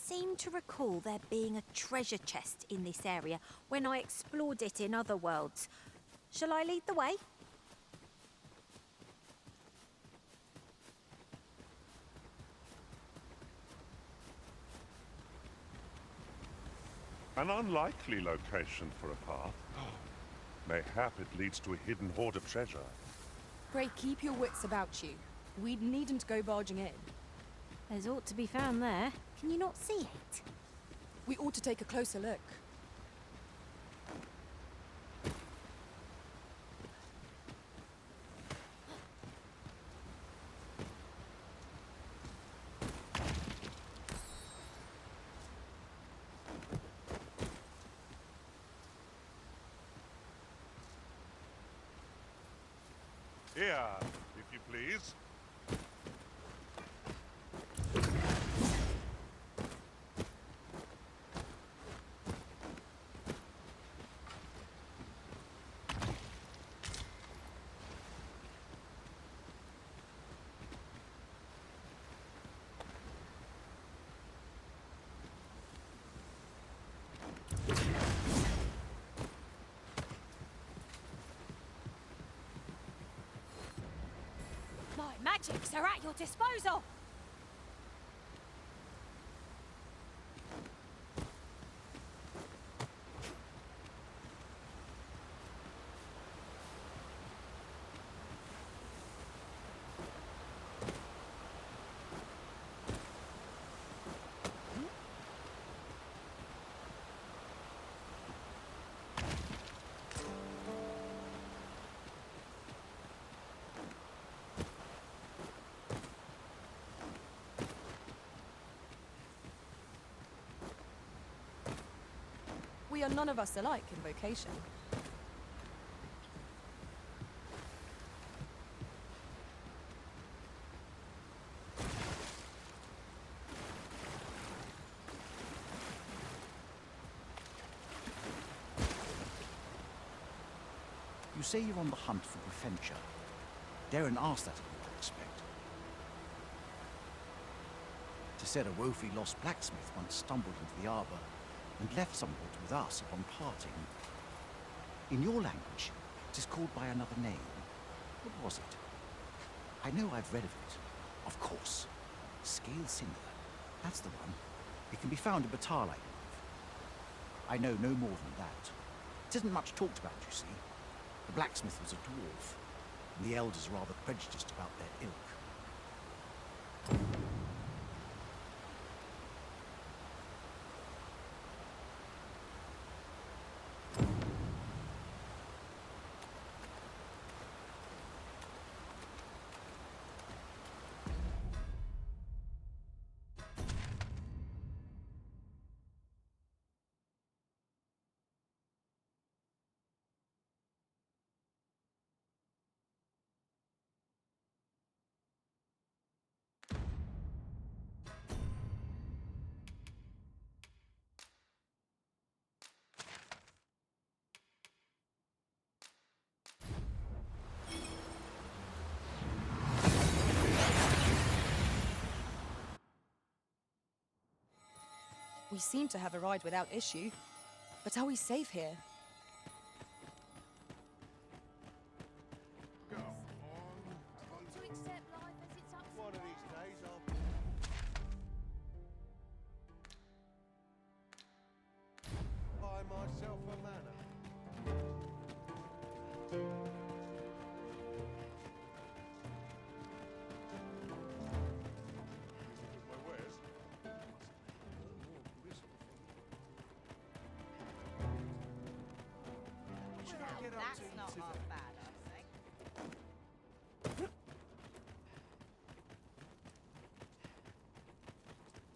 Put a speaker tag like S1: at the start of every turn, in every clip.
S1: seem to recall there being a treasure chest in this area when I explored it in other worlds. Shall I lead the way?
S2: An unlikely location for a path. Mayhap it leads to a hidden hoard of treasure.
S3: Pray keep your wits about you. We'd need him to go barging in.
S1: There's ought to be found there. Can you not see it?
S3: We ought to take a closer look.
S2: Here, if you please.
S1: My magics are at your disposal!
S3: We are none of us alike in vocation.
S4: You say you're on the hunt for adventure. Darren asked that of you, I expect. It is said a woefully lost blacksmith once stumbled into the arbor and left somewhat with us upon parting. In your language, it is called by another name. What was it? I know I've read of it. Of course. Scale Cinder. That's the one. It can be found in Batal, I believe. I know no more than that. It isn't much talked about, you see. The blacksmith was a dwarf, and the elders are rather prejudiced about their ilk.
S3: We seem to have arrived without issue. But are we safe here?
S2: Go on.
S1: To accept life as it's up.
S2: One of these days I'll buy myself a manor. My wares.
S5: That's not half bad, I think.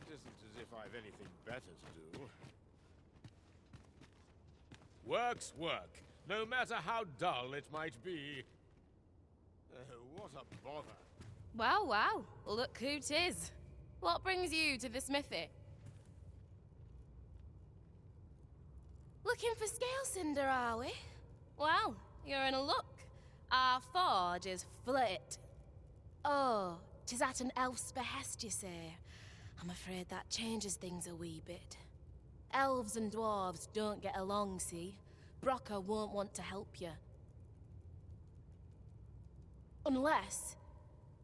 S6: It isn't as if I've anything better to do. Work's work, no matter how dull it might be. What a bother.
S7: Wow, wow. Look who 'tis. What brings you to the smithy? Looking for scale cinder, are we? Well, you're in a luck. Our forge is flit. Oh, 'tis at an elf's behest, you say. I'm afraid that changes things a wee bit. Elves and dwarves don't get along, see? Brocker won't want to help you. Unless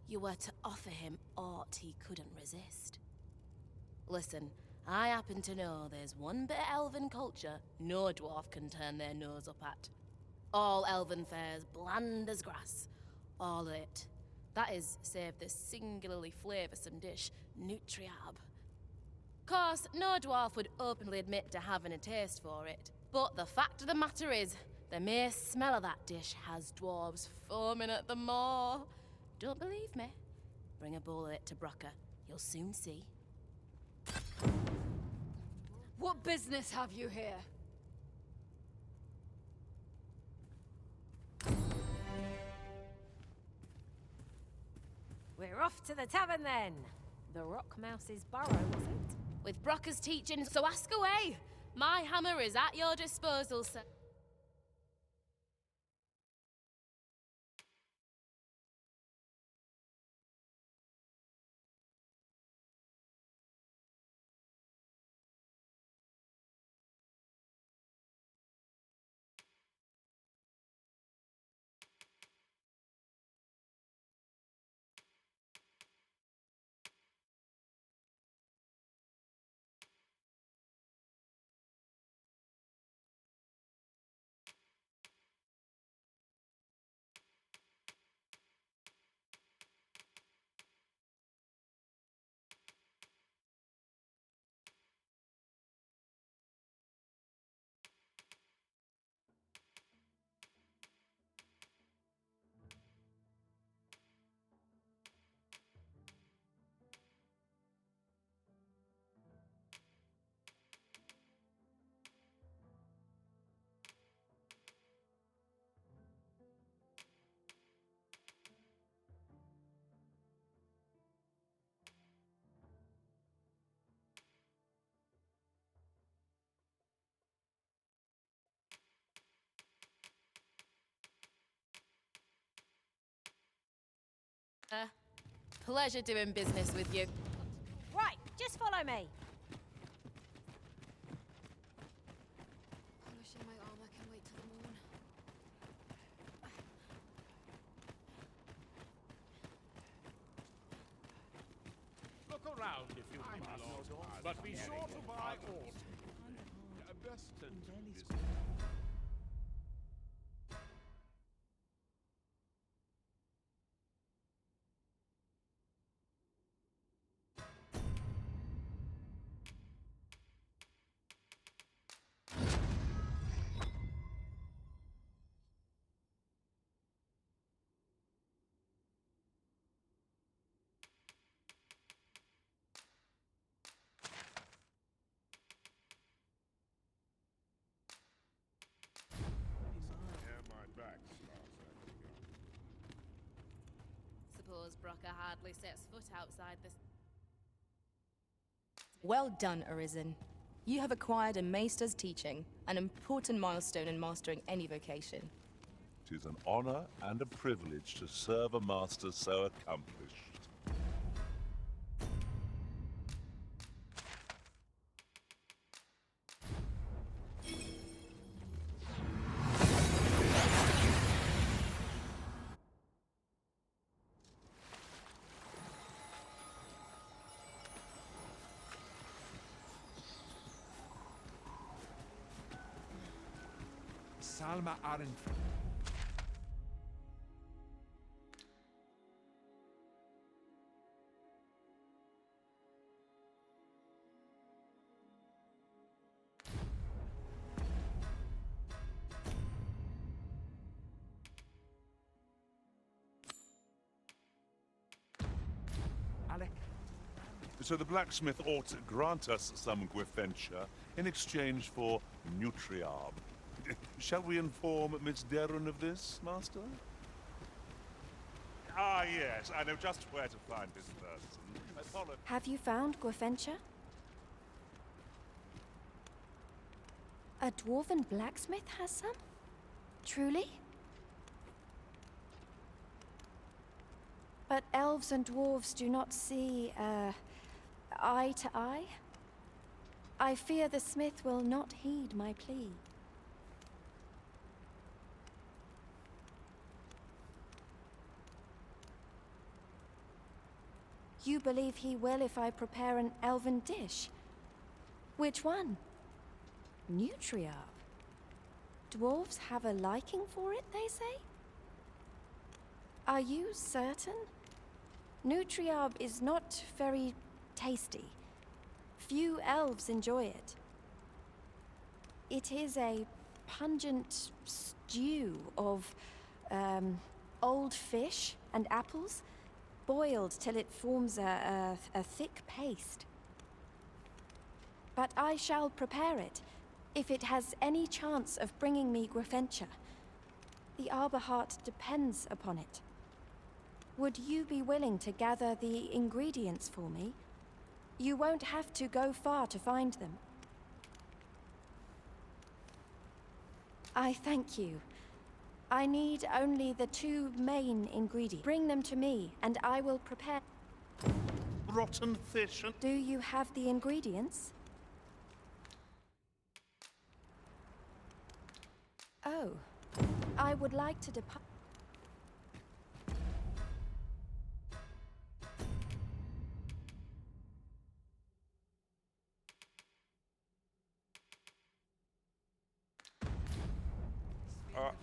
S7: you were to offer him aught he couldn't resist. Listen, I happen to know there's one bit of elven culture no dwarf can turn their nose up at. All elven fare's bland as grass. All of it. That is, save the singularly flavoursome dish, Nutriab. Course, no dwarf would openly admit to having a taste for it. But the fact of the matter is, the mere smell of that dish has dwarves foaming at the maw. Don't believe me? Bring a bowl of it to Brocker. You'll soon see.
S3: What business have you here?
S1: We're off to the tavern then. The Rock Mouse's burrow, was it?
S7: With Brocker's teaching, so ask away. My hammer is at your disposal, sir. Pleasure doing business with you.
S1: Right, just follow me.
S3: Polishing my armor can wait till the morn.
S6: Look around if you will, but be sure to buy all. Best tend to be busy. Yeah, my back starts acting up.
S7: Suppose Brocker hardly sets foot outside this.
S3: Well done, Arisen. You have acquired a Maester's teaching, an important milestone in mastering any vocation.
S2: 'Tis an honor and a privilege to serve a master so accomplished.
S8: Salma Arendt. Alec.
S2: So the blacksmith ought to grant us some Gwefentia in exchange for Nutriab. Shall we inform Miss Derun of this, Master? Ah, yes, I know just where to find this person. Follow.
S1: Have you found Gwefentia? A dwarven blacksmith has some? Truly? But elves and dwarves do not see,
S9: eye to eye? I fear the smith will not heed my plea. You believe he will if I prepare an elven dish? Which one? Nutriarb. Dwarves have a liking for it, they say? Are you certain? Nutriarb is not very tasty. Few elves enjoy it. It is a pungent stew of old fish and apples, boiled till it forms a thick paste. But I shall prepare it, if it has any chance of bringing me Grafentia. The Arborheart depends upon it. Would you be willing to gather the ingredients for me? You won't have to go far to find them. I thank you. I need only the 2 main ingredients. Bring them to me, and I will prepare.
S2: Rotten fish and...
S9: Do you have the ingredients? Oh, I would like to depart.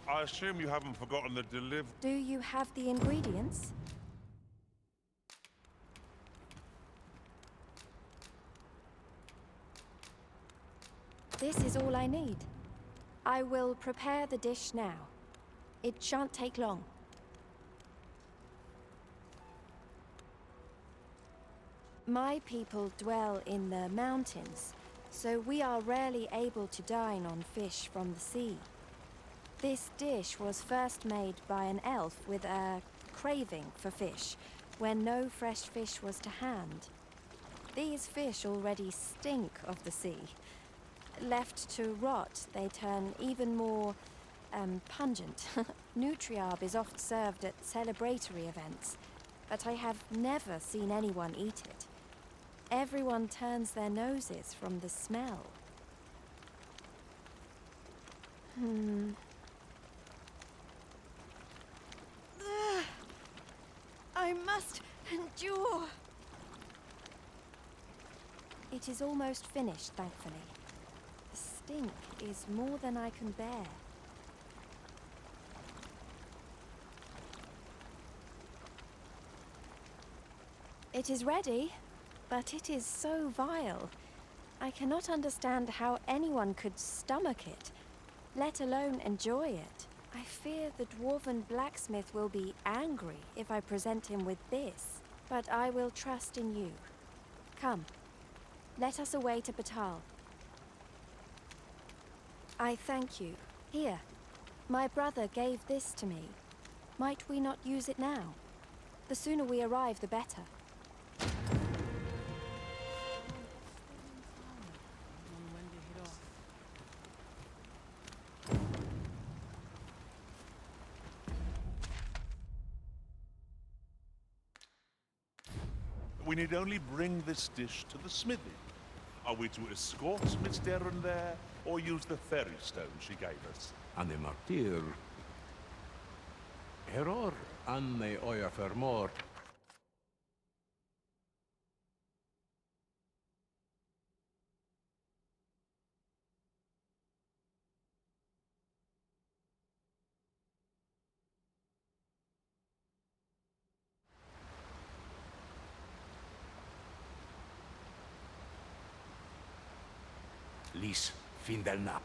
S2: I assume you haven't forgotten the delivery.
S9: Do you have the ingredients? This is all I need. I will prepare the dish now. It shan't take long. My people dwell in the mountains, so we are rarely able to dine on fish from the sea. This dish was first made by an elf with a craving for fish, when no fresh fish was to hand. These fish already stink of the sea. Left to rot, they turn even more, pungent. Nutriarb is often served at celebratory events, but I have never seen anyone eat it. Everyone turns their noses from the smell. I must endure. It is almost finished, thankfully. The stink is more than I can bear. It is ready, but it is so vile. I cannot understand how anyone could stomach it, let alone enjoy it. I fear the dwarven blacksmith will be angry if I present him with this, but I will trust in you. Come, let us away to Batal. I thank you. Here, my brother gave this to me. Might we not use it now? The sooner we arrive, the better.
S2: We need only bring this dish to the smithy. Are we to escort Miss Darren there, or use the ferry stone she gave us?
S6: Anne martyr. Error Anne oia fermor. Lis Findelna.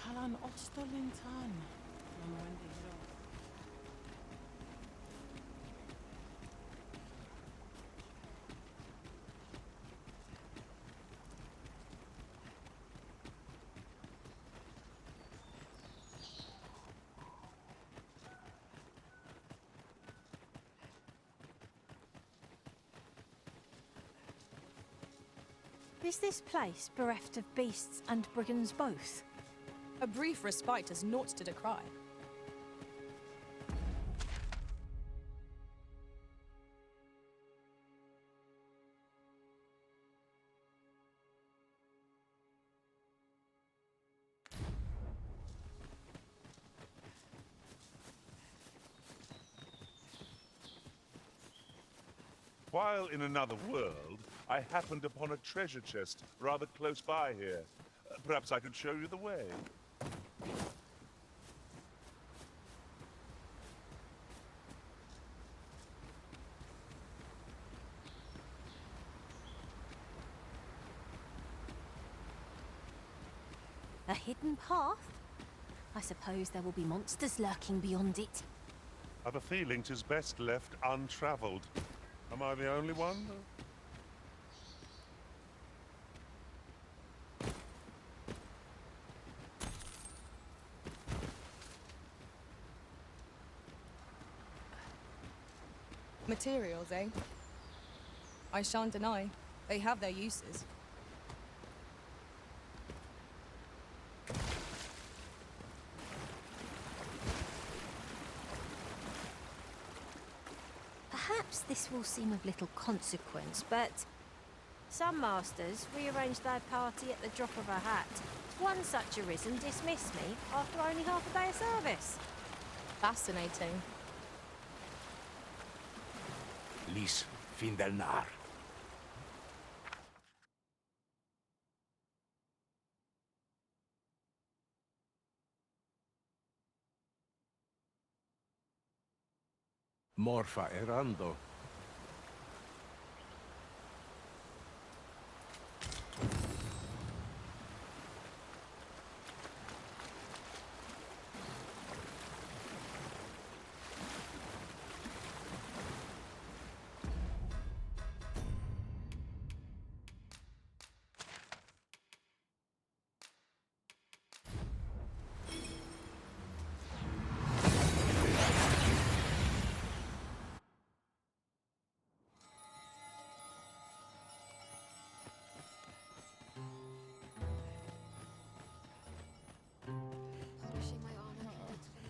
S5: Halan Ostolintan.
S1: Is this place bereft of beasts and brigands both?
S3: A brief respite is naught to decry.
S2: While in another world, I happened upon a treasure chest rather close by here. Perhaps I could show you the way.
S1: A hidden path? I suppose there will be monsters lurking beyond it.
S2: I've a feeling 'tis best left untravelled. Am I the only one?
S3: Materials, eh? I shan't deny. They have their uses.
S1: Perhaps this will seem of little consequence, but some masters rearrange their party at the drop of a hat. One such arisen dismissed me after only half a day of service.
S3: Fascinating.
S8: Lis fin del nar. Morfa erando.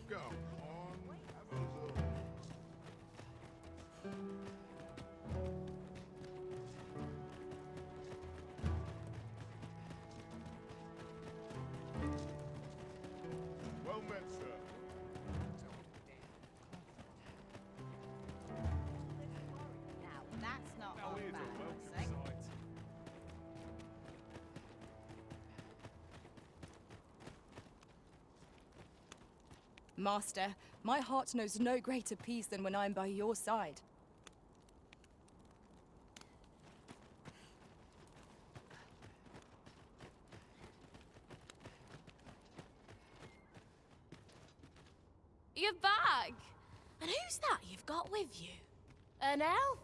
S6: Go on, have a look. Well met, sir.
S10: Now, that's not
S6: Now
S10: all
S6: here's
S10: bad,
S6: a welcome
S10: I say.
S6: sight.
S3: Master, my heart knows no greater peace than when I am by your side.
S7: You're back! And who's that you've got with you? An elf?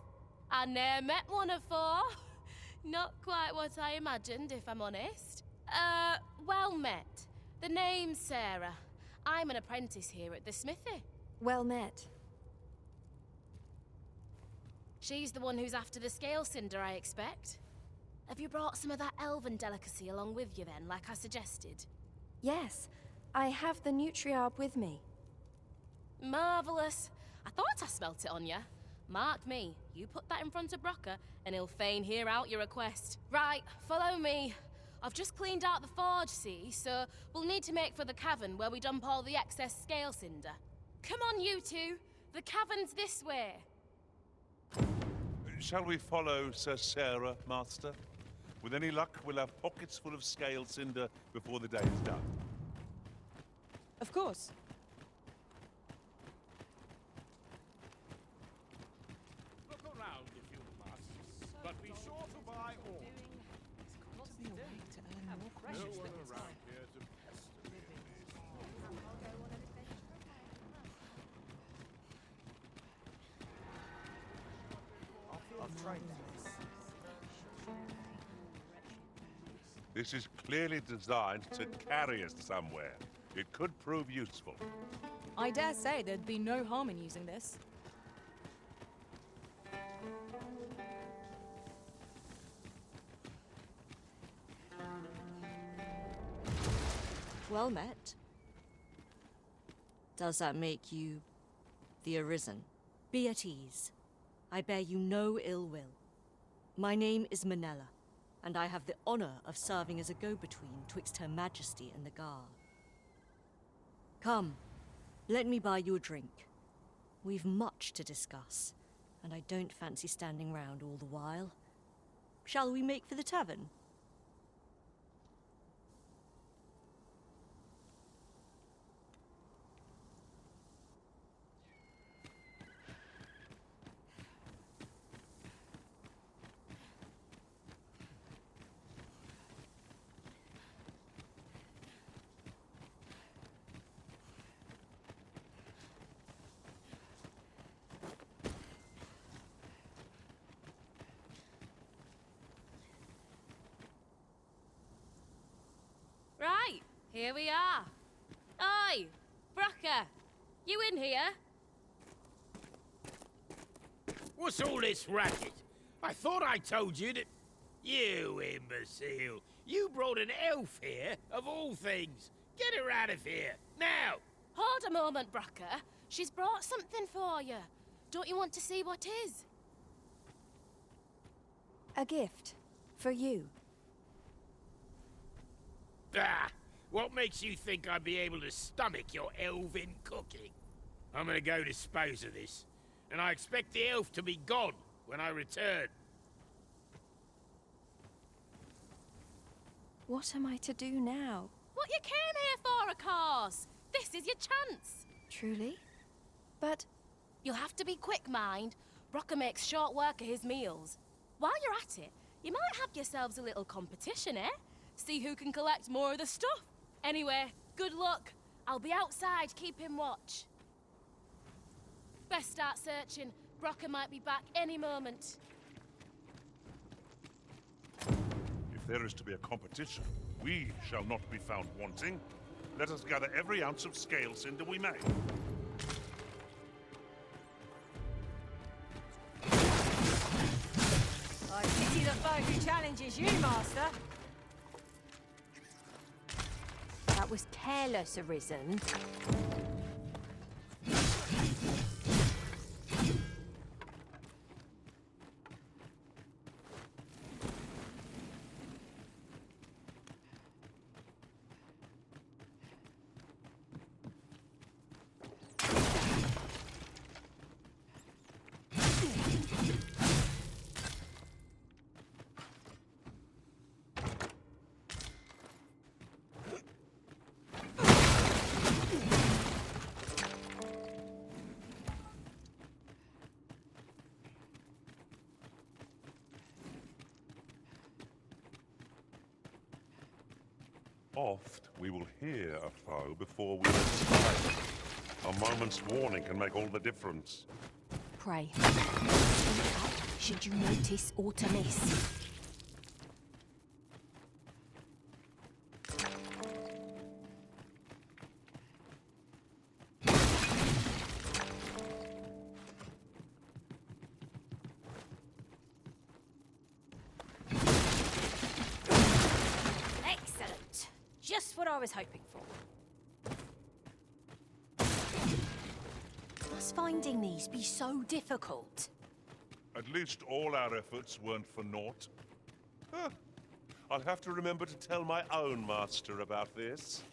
S7: I ne'er met one afore. Not quite what I imagined, if I'm honest. Well met. The name's Sarah. I'm an apprentice here at the smithy.
S9: Well met.
S7: She's the one who's after the scale cinder, I expect. Have you brought some of that elven delicacy along with you then, like I suggested?
S9: Yes, I have the Nutriarb with me.
S7: Marvellous. I thought I smelt it on you. Mark me, you put that in front of Brocker, and he'll fain hear out your request. Right, follow me. I've just cleaned out the forge, see, so we'll need to make for the cavern where we dump all the excess scale cinder. Come on, you two. The cavern's this way.
S2: Shall we follow Sir Sarah, Master? With any luck, we'll have pockets full of scale cinder before the day is done.
S3: Of course.
S6: Look around if you must, but be sure to buy all. No one around here to pester me.
S2: This is clearly designed to carry us somewhere. It could prove useful.
S3: I dare say there'd be no harm in using this.
S11: Well met. Does that make you the Arisen? Be at ease. I bear you no ill will. My name is Manella, and I have the honor of serving as a go-between twixt Her Majesty and the Guard. Come, let me buy you a drink. We've much to discuss, and I don't fancy standing round all the while. Shall we make for the tavern?
S7: Right, here we are. Oi, Brocker, you in here?
S6: What's all this racket? I thought I told you that... You imbecile! You brought an elf here, of all things! Get her out of here, now!
S7: Hold a moment, Brocker. She's brought something for you. Don't you want to see what is?
S9: A gift. For you.
S6: Ah! What makes you think I'd be able to stomach your elven cooking? I'm gonna go dispose of this, and I expect the elf to be gone when I return.
S9: What am I to do now?
S7: What you came here for, of course. This is your chance.
S9: Truly? But...
S7: You'll have to be quick, mind. Brocker makes short work of his meals. While you're at it, you might have yourselves a little competition, eh? See who can collect more of the stuff. Anyway, good luck. I'll be outside keeping watch. Best start searching. Brocker might be back any moment.
S2: If there is to be a competition, we shall not be found wanting. Let us gather every ounce of scale cinder we may.
S1: I pity the foe who challenges you, Master. That was careless, Arisen.
S2: Oft we will hear a foe before we strike. A moment's warning can make all the difference.
S1: Pray. Speak up should you notice or to miss. Excellent. Just what I was hoping for. Must finding these be so difficult?
S2: At least all our efforts weren't for naught. Huh. I'll have to remember to tell my own master about this.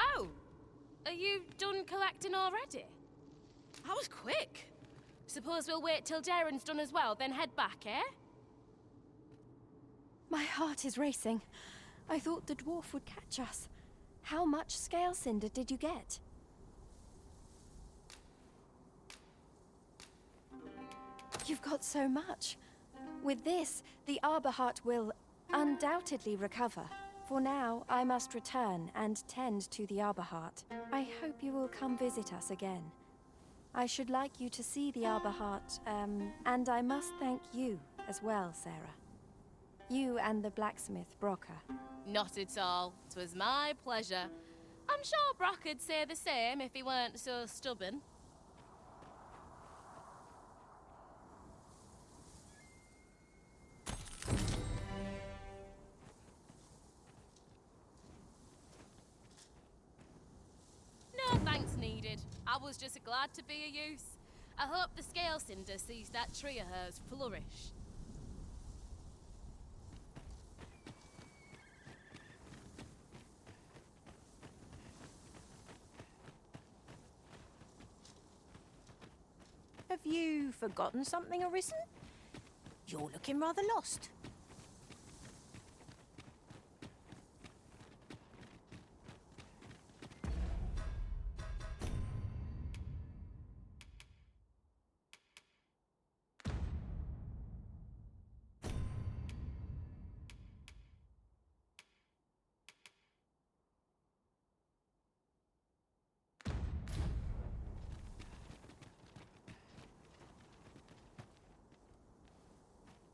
S7: Oh! Are you done collecting already? That was quick. Suppose we'll wait till Darren's done as well, then head back, eh?
S9: My heart is racing. I thought the dwarf would catch us. How much scale cinder did you get? You've got so much. With this, the Arborheart will undoubtedly recover. For now, I must return and tend to the Arborheart. I hope you will come visit us again. I should like you to see the Arborheart, and I must thank you as well, Sarah. You and the blacksmith, Brocker.
S7: Not at all. 'Twas my pleasure. I'm sure Brock'd say the same if he weren't so stubborn. No thanks needed. I was just glad to be of use. I hope the scale cinder sees that tree of hers flourish.
S1: Have you forgotten something, Arisen? You're looking rather lost.